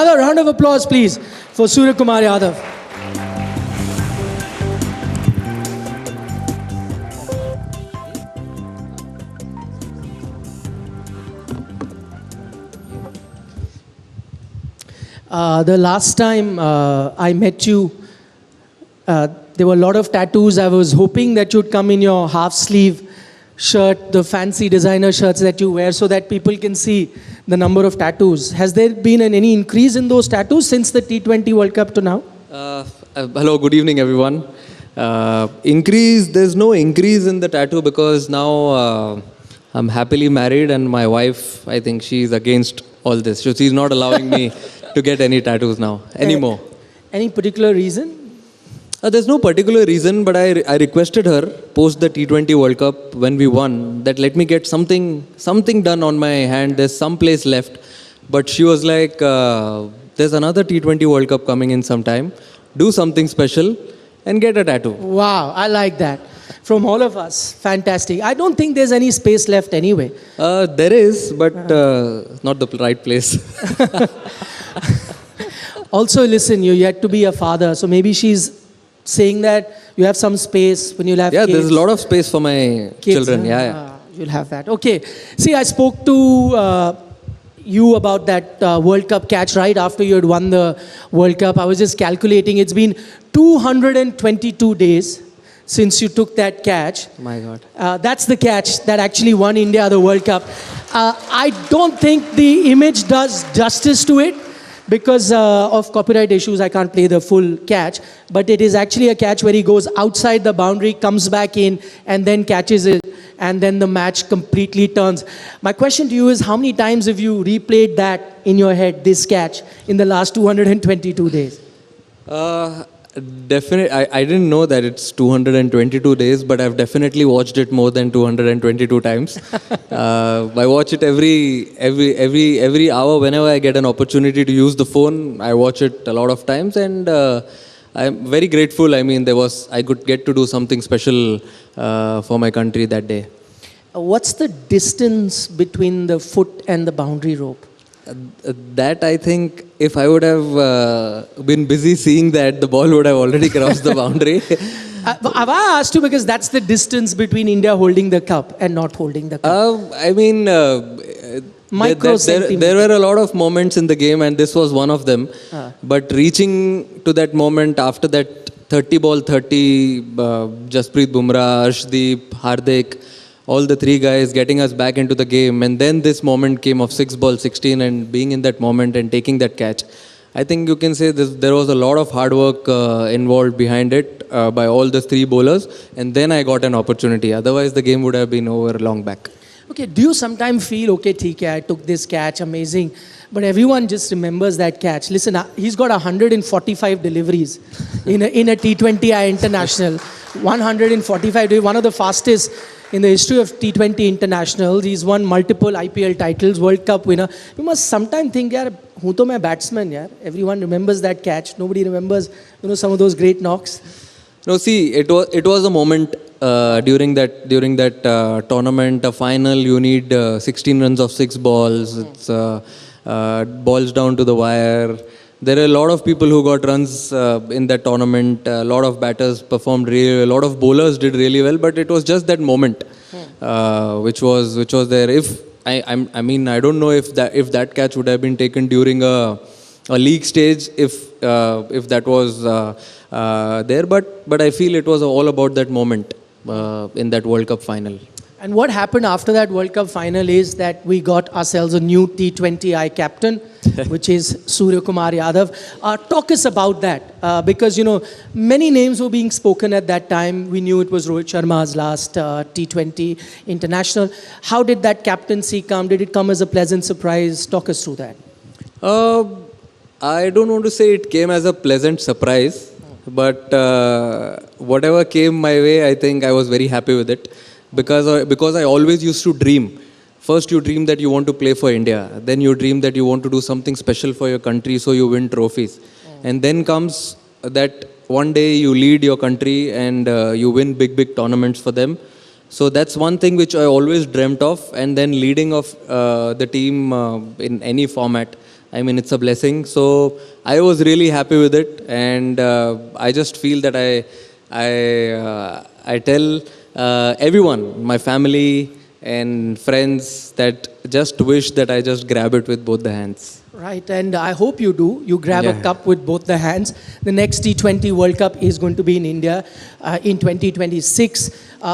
Another round of applause, please, for Suryakumar Yadav. The last time I met you, there were a lot of tattoos. I was hoping that you'd come in your half-sleeve shirt, the fancy designer shirts that you wear, so that people can see the number of tattoos. Has there been any increase in those tattoos since the T20 World Cup to now? Hello, good evening, everyone. There's no increase in the tattoo because now I'm happily married and my wife, I think she's against all this. So she's not allowing me to get any tattoos now, anymore. Any particular reason? There's no particular reason, but I requested her, post the T20 World Cup when we won, that let me get something done on my hand. There's some place left. But she was like, there's another T20 World Cup coming in some time. Do something special and get a tattoo. Wow, I like that. From all of us, fantastic. I don't think there's any space left anyway. There is, but not the right place. Also, listen, you're yet to be a father, so maybe she's saying that you have some space when you'll have kids. Yeah, there's a lot of space for my children. Yeah. You'll have that. Okay. See, I spoke to you about that World Cup catch right after you had won the World Cup. I was just calculating. It's been 222 days since you took that catch. My God. That's the catch that actually won India the World Cup. I don't think the image does justice to it. Because of copyright issues, I can't play the full catch. But it is actually a catch where he goes outside the boundary, comes back in, and then catches it. And then the match completely turns. My question to you is, how many times have you replayed that in your head, this catch, in the last 222 days? Definitely, I didn't know that it's 222 days, but I've definitely watched it more than 222 times. I watch it every hour whenever I get an opportunity to use the phone. I watch it a lot of times, and I'm very grateful. I mean, I could get to do something special for my country that day. What's the distance between the foot and the boundary rope? That I think if I would have been busy seeing that, the ball would have already crossed the boundary. Have I asked you because that's the distance between India holding the cup and not holding the cup? I mean, there were a lot of moments in the game and this was one of them. But reaching to that moment after that 30 ball 30, Jasprit Bumrah, Arshdeep, Hardik, all the three guys getting us back into the game, and then this moment came of 6 ball 16 and being in that moment and taking that catch. I think you can say there was a lot of hard work involved behind it by all the three bowlers, and then I got an opportunity. Otherwise, the game would have been over long back. Okay, do you sometimes feel, okay, theek hai, I took this catch, amazing, but everyone just remembers that catch. Listen, he's got 145 deliveries in a T20I international. 145, one of the fastest in the history of T20 internationals. He's won multiple IPL titles, World Cup winner. You must sometimes think, yaar, hu to main batsman, yaar. Everyone remembers that catch. Nobody remembers, some of those great knocks. No, see, it was a moment during that tournament, a final. You need 16 runs of 6 balls. It's balls down to the wire. There are a lot of people who got runs in that tournament. A lot of batters performed really well. A lot of bowlers did really well. But it was just that moment which was there. I mean, I don't know if that catch would have been taken during a league stage if that was there. But I feel it was all about that moment in that World Cup final. And what happened after that World Cup final is that we got ourselves a new T20I captain, which is Suryakumar Yadav. Talk us about that, because, many names were being spoken at that time. We knew it was Rohit Sharma's last T20 international. How did that captaincy come? Did it come as a pleasant surprise? Talk us through that. I don't want to say it came as a pleasant surprise, but whatever came my way, I think I was very happy with it. Because I always used to dream. First you dream that you want to play for India. Then you dream that you want to do something special for your country so you win trophies. And then comes that one day you lead your country and you win big tournaments for them. So that's one thing which I always dreamt of. And then leading of the team in any format, I mean, it's a blessing. So I was really happy with it, and I just feel that I tell everyone, my family and friends, that just wish that I just grab it with both the hands. Right, and I hope you do. You grab a Yeah. cup with both the hands. The next T20 World Cup is going to be in India in 2026.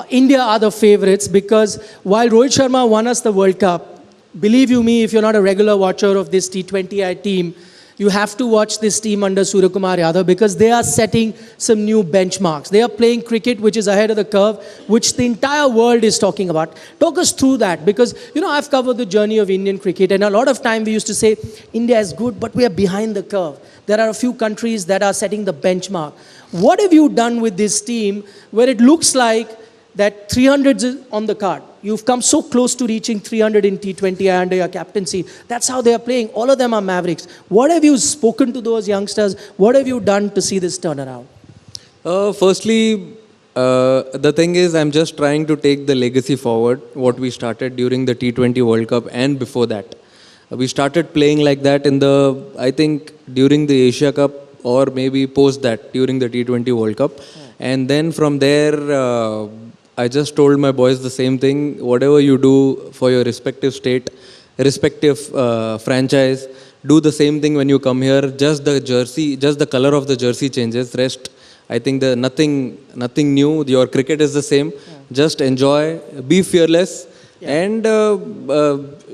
India are the favorites because while Rohit Sharma won us the World Cup, believe you me, if you're not a regular watcher of this T20I team, you have to watch this team under Suryakumar Yadav because they are setting some new benchmarks. They are playing cricket which is ahead of the curve, which the entire world is talking about. Talk us through that because, I've covered the journey of Indian cricket and a lot of time we used to say, India is good, but we are behind the curve. There are a few countries that are setting the benchmark. What have you done with this team where it looks like that 300 is on the card? You've come so close to reaching 300 in T20 under your captaincy. That's how they are playing. All of them are Mavericks. What have you spoken to those youngsters? What have you done to see this turnaround? Firstly, the thing is, I'm just trying to take the legacy forward, what we started during the T20 World Cup and before that. We started playing like that I think, during the Asia Cup or maybe post that, during the T20 World Cup. And then from there, I just told my boys the same thing. Whatever you do for your respective state, respective franchise, do the same thing when you come here. Just the color of the jersey changes. Rest, I think nothing new. Your cricket is the same. Just enjoy, be fearless, and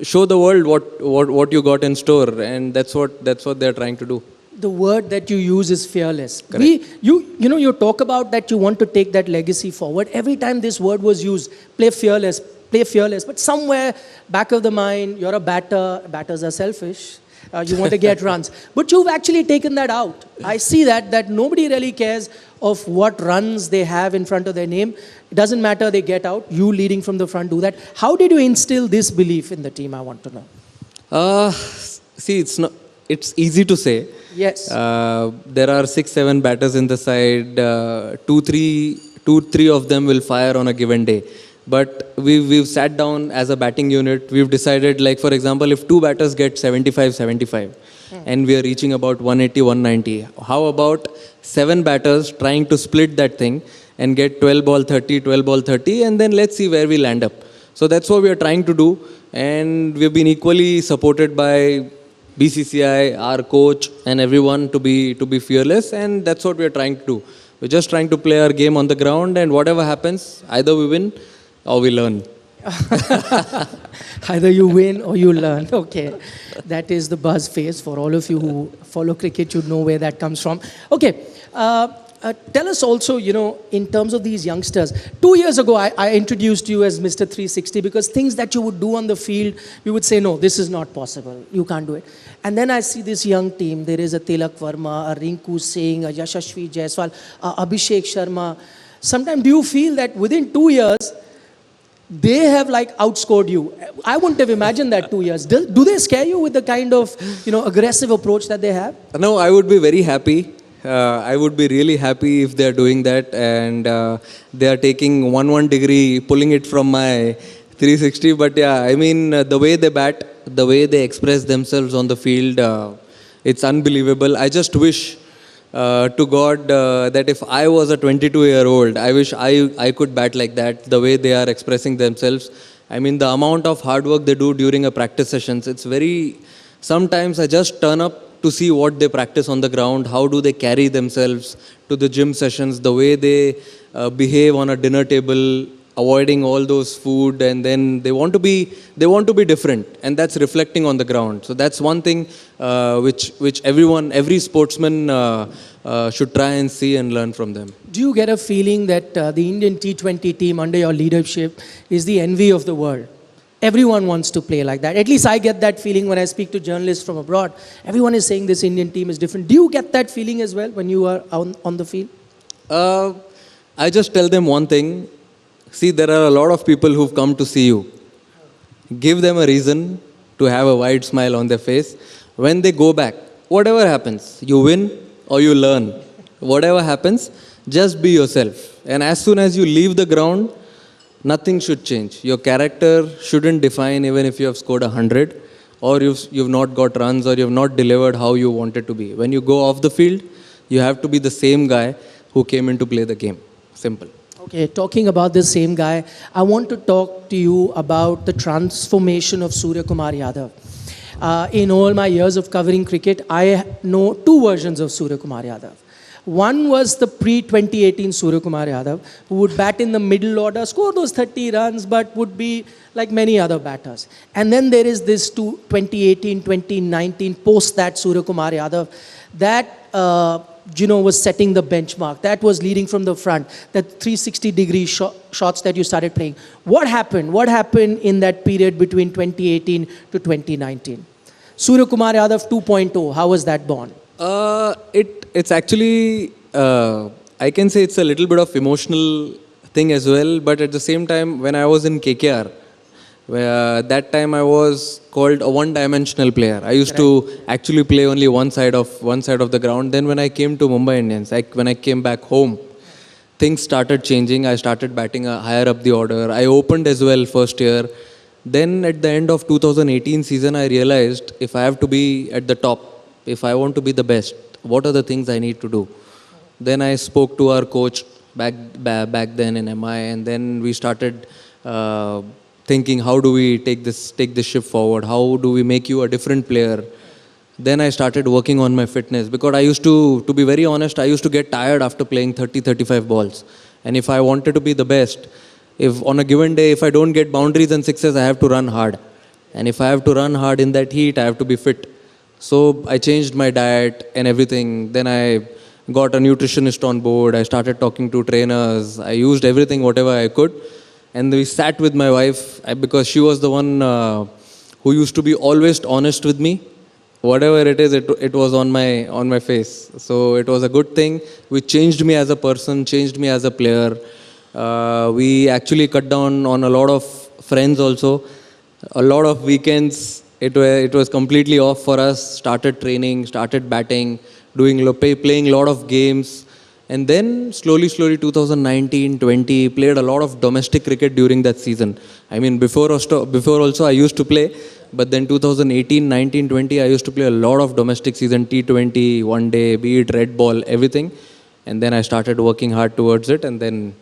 show the world what you got in store. And that's what they're trying to do. The word that you use is fearless. Correct. You talk about that you want to take that legacy forward. Every time this word was used, play fearless. But somewhere back of the mind, you're a batter. Batters are selfish. You want to get runs. But you've actually taken that out. I see that nobody really cares of what runs they have in front of their name. It doesn't matter, they get out. You leading from the front do that. How did you instill this belief in the team, I want to know? See, it's easy to say. Yes. There are 6-7 batters in the side. 2-3 of them will fire on a given day. But we've sat down as a batting unit. We've decided, like for example, if 2 batters get 75, and we are reaching about 180, 190, how about 7 batters trying to split that thing and get 12 ball 30, and then let's see where we land up. So that's what we are trying to do, and we've been equally supported by BCCI, our coach, and everyone to be fearless, and that's what we are trying to do. We're just trying to play our game on the ground, and whatever happens, either we win or we learn. Either you win or you learn. Okay, that is the buzz phase. For all of you who follow cricket, you know where that comes from. Okay, tell us also, in terms of these youngsters. 2 years ago, I introduced you as Mr. 360 because things that you would do on the field, you would say, no, this is not possible. You can't do it. And then I see this young team. There is a Tilak Verma, a Rinku Singh, a Yashasvi Jaiswal, a Abhishek Sharma. Sometimes do you feel that within 2 years, they have outscored you? I wouldn't have imagined that 2 years. Do they scare you with the kind of, aggressive approach that they have? No, I would be very happy. I would be really happy if they are doing that and they are taking 1 degree, pulling it from my 360. But yeah, I mean, the way they bat, the way they express themselves on the field, it's unbelievable. I just wish to God that if I was a 22-year-old, I wish I could bat like that, the way they are expressing themselves. I mean, the amount of hard work they do during a practice sessions, it's very... Sometimes I just turn up to see what they practice on the ground, how do they carry themselves to the gym sessions, the way they behave on a dinner table, avoiding all those food, and then they want to be different, and that's reflecting on the ground. So that's one thing which every sportsman should try and see and learn from them. Do you get a feeling that the Indian T20 team under your leadership is the envy of the world? Everyone wants to play like that. At least I get that feeling when I speak to journalists from abroad. Everyone is saying this Indian team is different. Do you get that feeling as well when you are on the field? I just tell them one thing. See, there are a lot of people who've come to see you. Give them a reason to have a wide smile on their face. When they go back, whatever happens, you win or you learn. Whatever happens, just be yourself. And as soon as you leave the ground, nothing should change. Your character shouldn't define even if you have scored 100. or you've not got runs, or you've not delivered how you wanted to be. When you go off the field, you have to be the same guy who came in to play the game. Simple. Okay, talking about the same guy, I want to talk to you about the transformation of Suryakumar Yadav. In all my years of covering cricket, I know two versions of Suryakumar Yadav. One was the pre-2018 Suryakumar Yadav, who would bat in the middle order, score those 30 runs, but would be like many other batters. And then there is this 2018, 2019, post that Suryakumar Yadav, that was setting the benchmark. That was leading from the front. That 360-degree shots that you started playing. What happened? What happened in that period between 2018 to 2019? Suryakumar Yadav 2.0, how was that born? It's actually, I can say it's a little bit of emotional thing as well, but at the same time, when I was in KKR, that time I was called a one-dimensional player. I used to actually play only one side of the ground. Then when I came to Mumbai Indians, when I came back home, things started changing. I started batting higher up the order. I opened as well first year. Then at the end of 2018 season, I realized if I have to be at the top, if I want to be the best, what are the things I need to do? Then I spoke to our coach back then in MI, and then we started thinking, how do we take this ship forward? How do we make you a different player? Then I started working on my fitness, because I used to be very honest, I used to get tired after playing 30-35 balls. And if I wanted to be the best, if on a given day, if I don't get boundaries and sixes, I have to run hard. And if I have to run hard in that heat, I have to be fit. So I changed my diet and everything. Then I got a nutritionist on board. I started talking to trainers. I used everything, whatever I could. And we sat with my wife, because she was the one who used to be always honest with me. Whatever it is, it was on my face. So it was a good thing, which changed me as a person, changed me as a player. We actually cut down on a lot of friends also. A lot of weekends, it was completely off for us. Started training, started batting, playing a lot of games. And then slowly 2019-20, played a lot of domestic cricket during that season. I mean, before also I used to play, but then 2018, 19, 20, I used to play a lot of domestic season, T20, one day, be it red ball, everything. And then I started working hard towards it. And then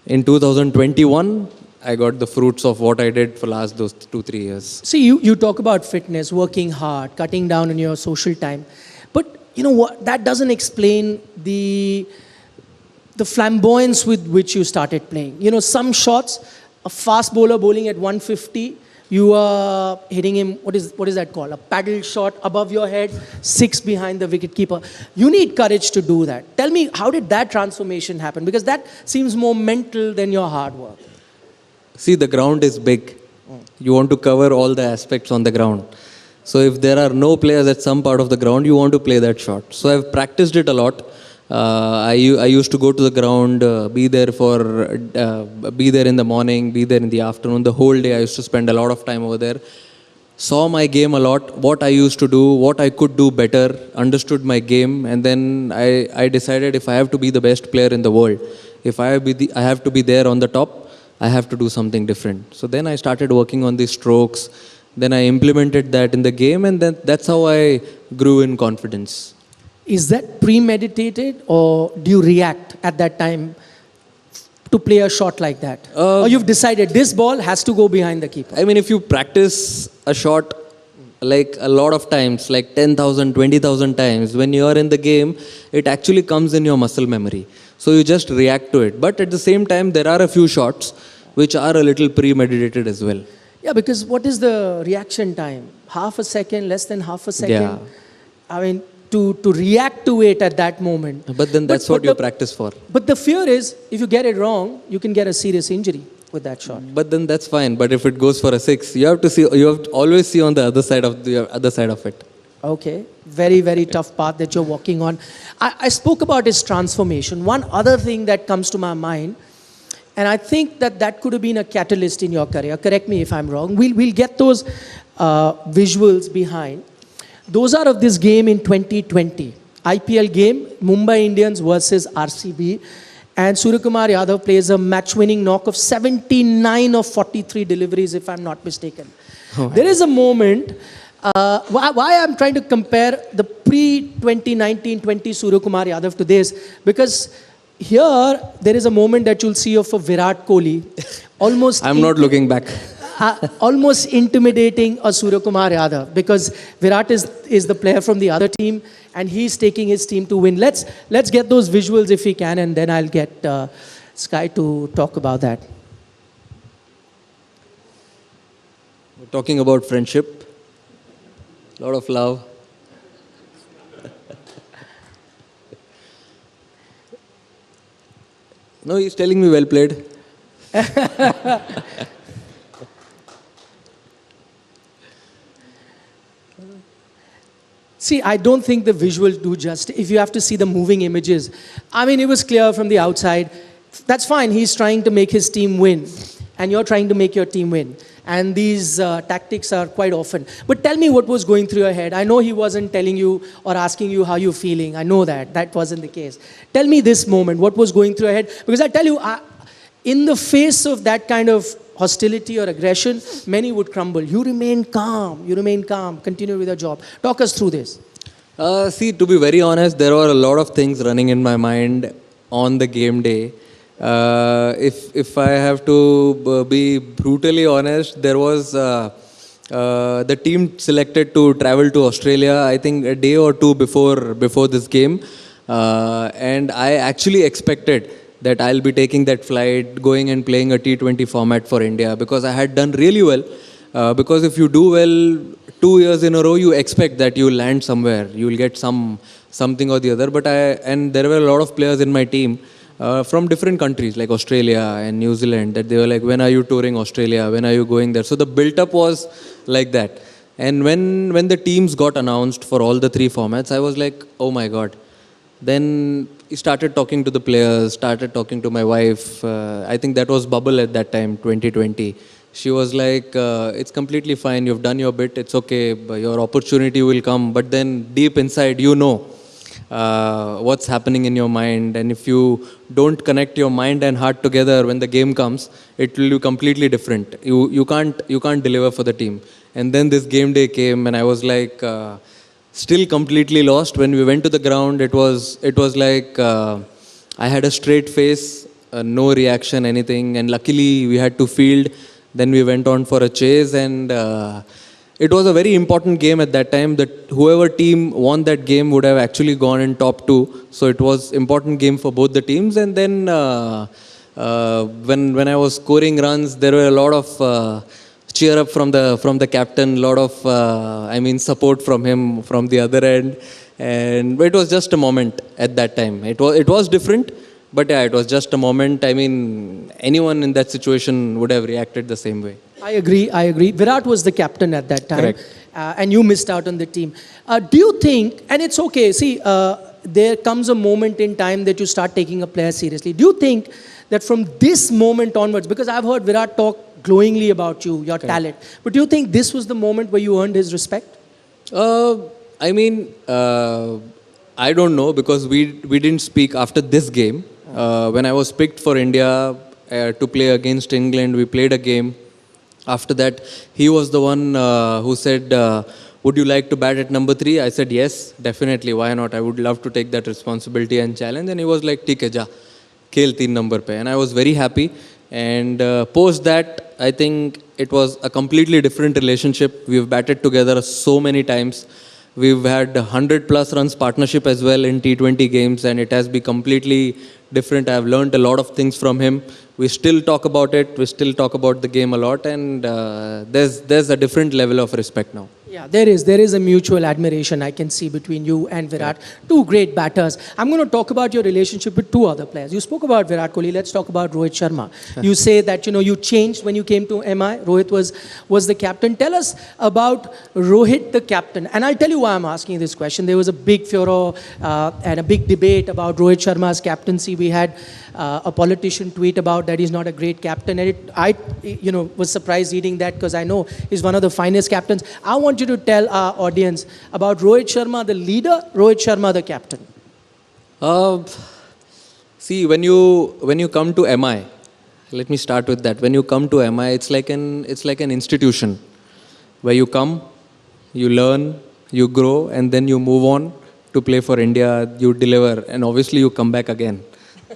in 2021, I got the fruits of what I did for those 2-3 years. See, you talk about fitness, working hard, cutting down on your social time. But you know what? That doesn't explain the flamboyance with which you started playing. You know, some shots, a fast bowler bowling at 150, you are hitting him, what is that called? A paddle shot above your head, 6 behind the wicketkeeper. You need courage to do that. Tell me, how did that transformation happen? Because that seems more mental than your hard work. See, the ground is big. You want to cover all the aspects on the ground. So if there are no players at some part of the ground, you want to play that shot. So I've practiced it a lot. I used to go to the ground, be there in the morning, be there in the afternoon. The whole day I used to spend a lot of time over there. Saw my game a lot, what I used to do, what I could do better, understood my game, and then I decided if I have to be the best player in the world, if I have to be there on the top, I have to do something different. So then I started working on these strokes. Then I implemented that in the game, and then that's how I grew in confidence. Is that premeditated, or do you react at that time to play a shot like that? Or you've decided this ball has to go behind the keeper? I mean, if you practice a shot like a lot of times, like 10,000, 20,000 times, when you are in the game, it actually comes in your muscle memory. So you just react to it. But at the same time, there are a few shots which are a little premeditated as well. Yeah, because what is the reaction time? Half a second, less than half a second? Yeah. I mean, to react to it at that moment. But then that's what you practice for. But the fear is, if you get it wrong, you can get a serious injury with that shot. But then that's fine. But if it goes for a 6, you have to always see on the other side of it. Okay, very, very tough path that you're walking on. I spoke about his transformation. One other thing that comes to my mind, and I think that could have been a catalyst in your career. Correct me if I'm wrong. We'll get those visuals behind. Those are of this game in 2020. IPL game, Mumbai Indians versus RCB. And Suryakumar Yadav plays a match-winning knock of 79 of 43 deliveries, if I'm not mistaken. There is a moment, why I'm trying to compare the pre-2019-20 Suryakumar Yadav to this, because here there is a moment that you'll see of a Virat Kohli, almost I'm not looking back. almost intimidating a Suryakumar Yadav, because Virat is the player from the other team and he's taking his team to win. Let's get those visuals if we can, and then I'll get Sky to talk about that. We're talking about friendship, a lot of love. No, he's telling me well played. See, I don't think the visuals do justice. If you have to see the moving images, I mean, it was clear from the outside. That's fine. He's trying to make his team win, and you're trying to make your team win. And these tactics are quite often. But tell me what was going through your head. I know he wasn't telling you or asking you how you're feeling. I know that wasn't the case. Tell me this moment. What was going through your head? Because I tell you, in the face of that kind of hostility or aggression, many would crumble. You remain calm. Continue with your job. Talk us through this. See, to be very honest, there were a lot of things running in my mind on the game day. If I have to be brutally honest, there was the team selected to travel to Australia, I think a day or two before this game, and I actually expected that I'll be taking that flight, going and playing a T20 format for India, because I had done really well. Because if you do well 2 years in a row, you expect that you'll land somewhere, you'll get something or the other. And there were a lot of players in my team from different countries like Australia and New Zealand, that they were like, when are you touring Australia? When are you going there? So the build-up was like that. And when the teams got announced for all the three formats, I was like, oh my God. Then I started talking to the players, started talking to my wife. I think that was bubble at that time, 2020. She was like, it's completely fine, you've done your bit, it's okay, your opportunity will come. But then deep inside, you know what's happening in your mind, and if you don't connect your mind and heart together when the game comes, it will be completely different. You can't deliver for the team. And then this game day came, and I was like still completely lost. When we went to the ground, it was like I had a straight face, no reaction, anything, and luckily we had to field. Then we went on for a chase, and it was a very important game at that time, that whoever team won that game would have actually gone in top two. So it was important game for both the teams. And then when I was scoring runs, there were a lot of cheer up from the captain, a lot of support from him from the other end. And it was just a moment at that time. It was different. But yeah, it was just a moment. I mean, anyone in that situation would have reacted the same way. I agree. Virat was the captain at that time. Correct. And you missed out on the team. Do you think, and it's okay, see, there comes a moment in time that you start taking a player seriously. Do you think that from this moment onwards, because I've heard Virat talk glowingly about you, your talent, but do you think this was the moment where you earned his respect? I don't know, because we didn't speak after this game. When I was picked for India to play against England, we played a game. After that, he was the one who said, would you like to bat at number 3? I said, yes, definitely, why not? I would love to take that responsibility and challenge. And he was like, theek hai, ja, khel 3 number pe. And I was very happy. And post that, I think it was a completely different relationship. We've batted together so many times. We've had 100 plus runs partnership as well in T20 games, and it has been completely different. I've learned a lot of things from him. We still talk about it. We still talk about the game a lot, and there's a different level of respect now. Yeah, there is a mutual admiration I can see between you and Virat. Two great batters. I'm going to talk about your relationship with two other players. You spoke about Virat Kohli. Let's talk about Rohit Sharma. You say that you changed when you came to MI. Rohit was the captain. Tell us about Rohit, the captain. And I'll tell you why I'm asking this question. There was a big furor and a big debate about Rohit Sharma's captaincy. We had a politician tweet about that he's not a great captain, and I was surprised reading that, because I know he's one of the finest captains. I want you to tell our audience about Rohit Sharma, the leader, Rohit Sharma, the captain. See, when you come to MI, let me start with that. When you come to MI, it's like an institution. where you come, you learn, you grow, and then you move on to play for India, you deliver, and obviously you come back again.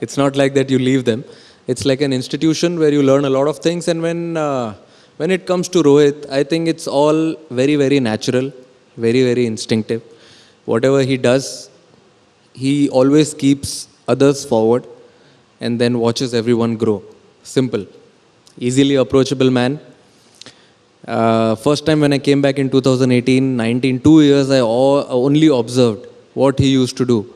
It's not like that you leave them. It's like an institution where you learn a lot of things, and when it comes to Rohit, I think it's all very, very natural, very, very instinctive. Whatever he does, he always keeps others forward and then watches everyone grow. Simple. Easily approachable man. First time when I came back in 2018, 19, 2 years, I only observed what he used to do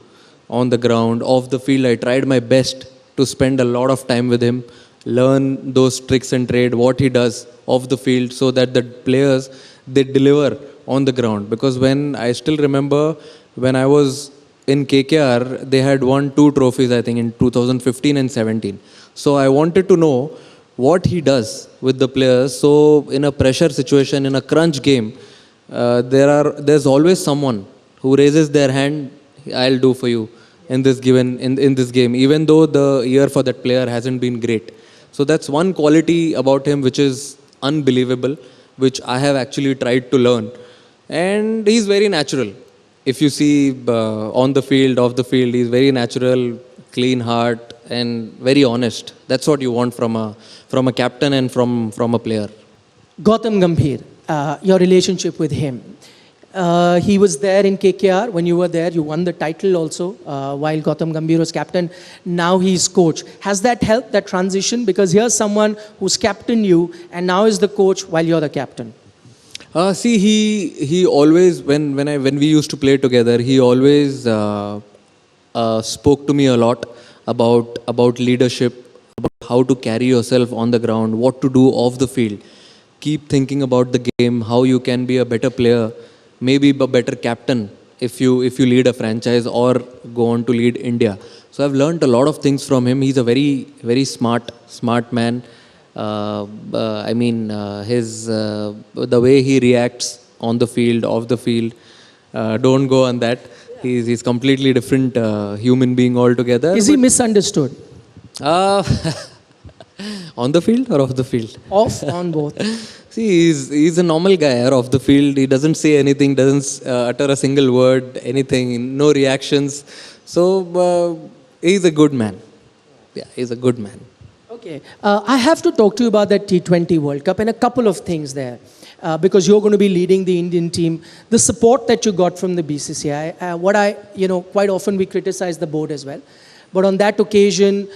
on the ground, off the field. I tried my best to spend a lot of time with him, learn those tricks and trade, what he does off the field, so that the players, they deliver on the ground. Because when I still remember when I was in KKR, they had won 2 trophies, I think, in 2015 and 17. So I wanted to know what he does with the players. So in a pressure situation, in a crunch game, there's always someone who raises their hand. I'll do for you in this game, even though the year for that player hasn't been great. So that's one quality about him which is unbelievable, which I have actually tried to learn. And he's very natural. If you see on the field, off the field, he's very natural, clean heart, and very honest. That's what you want from a captain and from a player. Gautam Gambhir, your relationship with him. He was there in KKR when you were there. You won the title also while Gautam Gambhir was captain. Now he's coach. Has that helped, that transition? Because here's someone who's captained you and now is the coach while you're the captain. See, he always, when we used to play together, he always spoke to me a lot about leadership, about how to carry yourself on the ground, what to do off the field. Keep thinking about the game, how you can be a better player, maybe a better captain if you lead a franchise or go on to lead India. So I've learned a lot of things from him. He's a very, very smart man. The way he reacts on the field, off the field, don't go on that. He's completely different human being altogether. Is he misunderstood? On the field or off the field? Off, on both. See, he's a normal guy off the field. He doesn't say anything, doesn't utter a single word, anything, no reactions. So he's a good man. Yeah, he's a good man. Okay. I have to talk to you about that T20 World Cup and a couple of things there. Because you're going to be leading the Indian team. The support that you got from the BCCI, quite often we criticize the board as well. But on that occasion,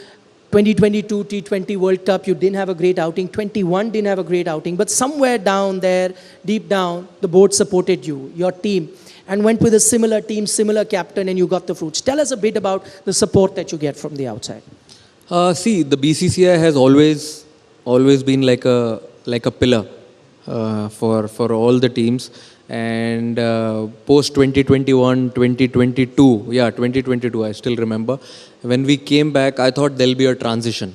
2022 T20 World Cup, you didn't have a great outing. 21 didn't have a great outing. But somewhere down there, deep down, the board supported you, your team, and went with a similar team, similar captain, and you got the fruits. Tell us a bit about the support that you get from the outside. See, the BCCI has always been like a pillar for all the teams. And post 2021, 2022, 2022, I still remember. When we came back, I thought there'll be a transition.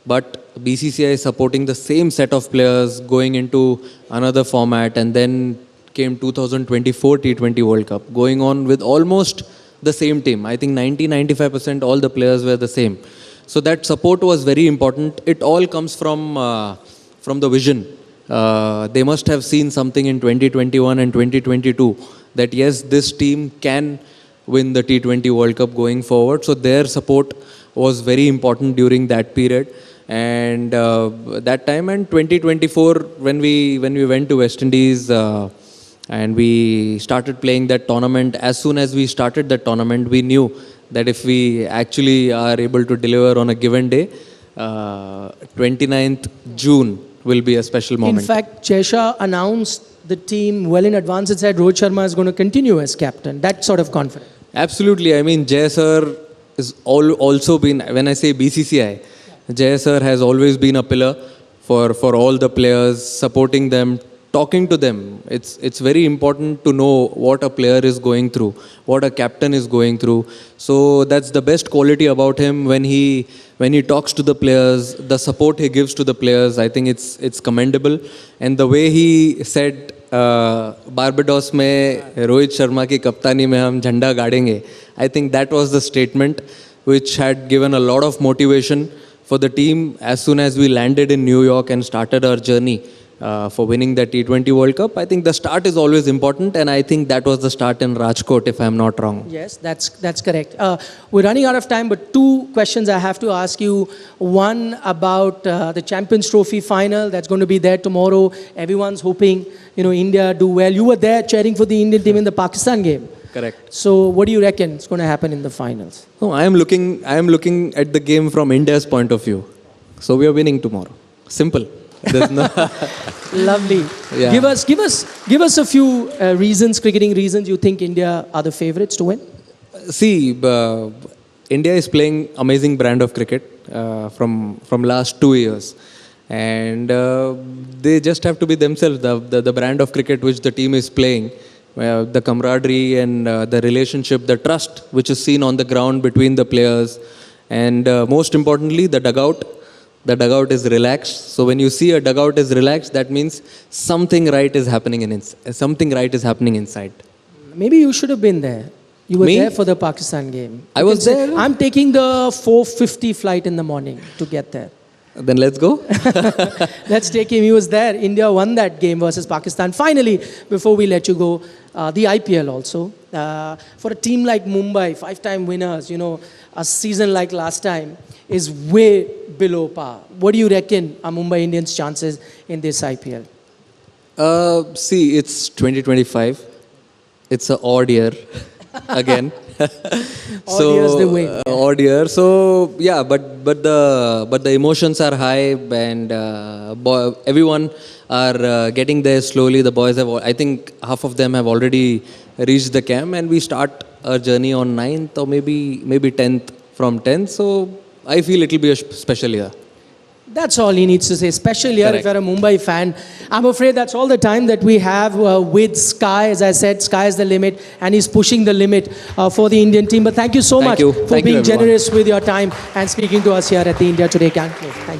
But BCCI is supporting the same set of players going into another format, and then came 2024 T20 World Cup, going on with almost the same team. I think 90-95% all the players were the same. So that support was very important. It all comes from the vision. They must have seen something in 2021 and 2022 that yes, this team can win the T20 World Cup going forward. So their support was very important during that period. And that time, and 2024, when we went to West Indies and we started playing that tournament, as soon as we started that tournament, we knew that if we actually are able to deliver on a given day, 29th June will be a special moment. In fact, Chesha announced the team well in advance and said Rohit Sharma is going to continue as captain. That sort of confidence. Absolutely. I mean, Jay sir is also been, when I say BCCI, Jay sir has always been a pillar for all the players, supporting them, talking to them. It's very important to know what a player is going through, what a captain is going through. So that's the best quality about him. When he talks to the players, the support he gives to the players, I think it's commendable. And the way he said, Barbados में रोहित शर्मा की कप्तानी में हम झंडा गाड़ेंगे, I think that was the statement which had given a lot of motivation for the team. As soon as we landed in New York and started our journey for winning the T20 World Cup. I think the start is always important, and I think that was the start in Rajkot, if I'm not wrong. Yes, that's correct. We're running out of time, but two questions I have to ask you. One about the Champions Trophy final that's going to be there tomorrow. Everyone's hoping, India do well. You were there cheering for the Indian team in the Pakistan game. Correct. So what do you reckon is going to happen in the finals? No, I am looking at the game from India's point of view. So we are winning tomorrow. Simple. There's no Lovely. Yeah. Give us a few cricketing reasons you think India are the favourites to win. See, India is playing amazing brand of cricket from last 2 years, and they just have to be themselves. The brand of cricket which the team is playing, the camaraderie and the relationship, the trust which is seen on the ground between the players, and most importantly, the dugout. The dugout is relaxed. So when you see a dugout is relaxed, that means something right is happening inside. Maybe you should have been there. You were Me? there for the Pakistan game. I was there. I'm taking the 4:50 flight in the morning to get there. Then let's go. Let's take him. He was there. India won that game versus Pakistan. Finally, before we let you go, the IPL also. For a team like Mumbai, 5-time winners, a season like last time is way below par. What do you reckon are Mumbai Indians' chances in this IPL? See, it's 2025. It's an odd year again. Odd years they win. Odd year. So yeah, but the emotions are high, and everyone are getting there slowly. The boys have, I think, half of them have already reached the camp, and we start our journey on 9th or maybe 10th from 10th. So I feel it'll be a special year. That's all he needs to say. Special year if Correct. you're a Mumbai fan. I'm afraid that's all the time that we have with Sky. As I said, Sky is the limit, and he's pushing the limit for the Indian team. But thank you so Thank much you. for Thank you, being everyone. generous with your time and speaking to us here at the India Today Conclave. Thank you.